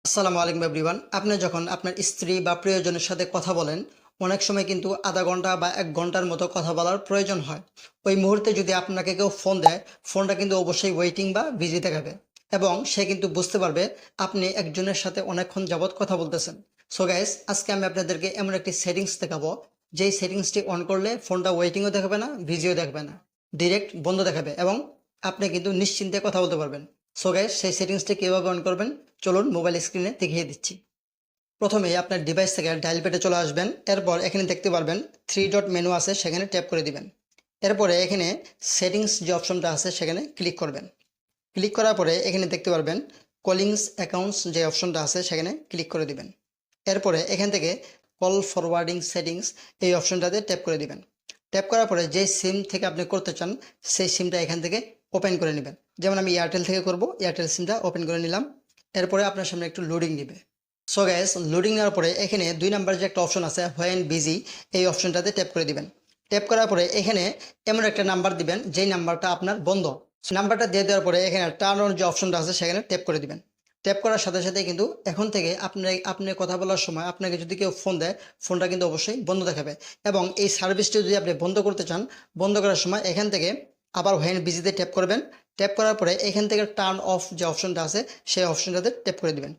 আসসালামু আলাইকুম এভরিওয়ান। আপনি যখন আপনার স্ত্রী বা প্রিয়জনের সাথে কথা বলেন, অনেক সময় কিন্তু আধা ঘন্টা বা ১ ঘন্টার মতো কথা বলার প্রয়োজন হয়। ওই মুহূর্তে যদি আপনাকে কেউ ফোন দেয়, ফোনটা কিন্তু অবশ্যই ওয়েটিং বা বিজি দেখাবে এবং সে কিন্তু বুঝতে পারবে আপনি একজনের সাথে অনেকক্ষণ যাবৎ কথা বলতেছেন। সো গাইস, আজকে আমি আপনাদেরকে এমন একটি সেটিংস দেখাবো, যেই সেটিংসটি অন করলে ফোনটা ওয়েটিংও দেখাবে না, বিজিও দেখাবে না, ডিরেক্ট বন্ধ দেখাবে এবং আপনি কিন্তু নিশ্চিন্তে কথা বলতে পারবেন। সো গাইস, সেই সেটিংসটি কীভাবে অন করবেন চলুন মোবাইল স্ক্রিনে দেখিয়ে দিচ্ছি। প্রথমেই আপনার ডিভাইস থেকে ডায়াল প্যাডে চলে আসবেন। এরপর এখানে দেখতে পারবেন 3 ডট মেনু আছে, সেখানে ট্যাপ করে দিবেন। এরপরে এখানে সেটিংস যে অপশনটা আছে সেখানে ক্লিক করবেন। ক্লিক করার পরে এখানে দেখতে পারবেন কলিংস অ্যাকাউন্টস যে অপশনটা আছে সেখানে ক্লিক করে দিবেন। এরপরে এখান থেকে কল ফরওয়ার্ডিং সেটিংস এই অপশনটাতে ট্যাপ করে দিবেন। ট্যাপ করার পরে যে সিম থেকে আপনি করতে চান সেই সিমটা এখান থেকে ওপেন করে নেবেন। যেমন আমি এয়ারটেল থেকে করব, এয়ারটেল সিমটা ওপেন করে নিলাম। এরপরে আপনার সামনে একটু লোডিং নেবে। সো গ্যাস, লোডিং নেওয়ার পরে এখানে ২ নাম্বার যে একটা অপশন আছে হোয়েন বিজি, এই অপশনটাতে ট্যাপ করে দিবেন। ট্যাপ করার পরে এখানে এমন একটা নাম্বার দিবেন যেই নাম্বারটা আপনার বন্ধ। নাম্বারটা দিয়ে দেওয়ার পরে এখানে টার্ন অন যে অপশনটা আছে সেখানে ট্যাপ করে দিবেন। ট্যাপ করার সাথে সাথে কিন্তু এখন থেকে আপনি কথা বলার সময় আপনাকে যদি কেউ ফোন দেয়, ফোনটা কিন্তু অবশ্যই বন্ধ দেখাবে। এবং এই সার্ভিসটি যদি আপনি বন্ধ করতে চান, বন্ধ করার সময় এখান থেকে আবার হোয়েন বিজিতে ট্যাপ করবেন। ট্যাপ করার পরে এখান থেকে টার্ন অফ যে অপশনটা আছে সেই অপশনটাতে ট্যাপ করে দিবেন।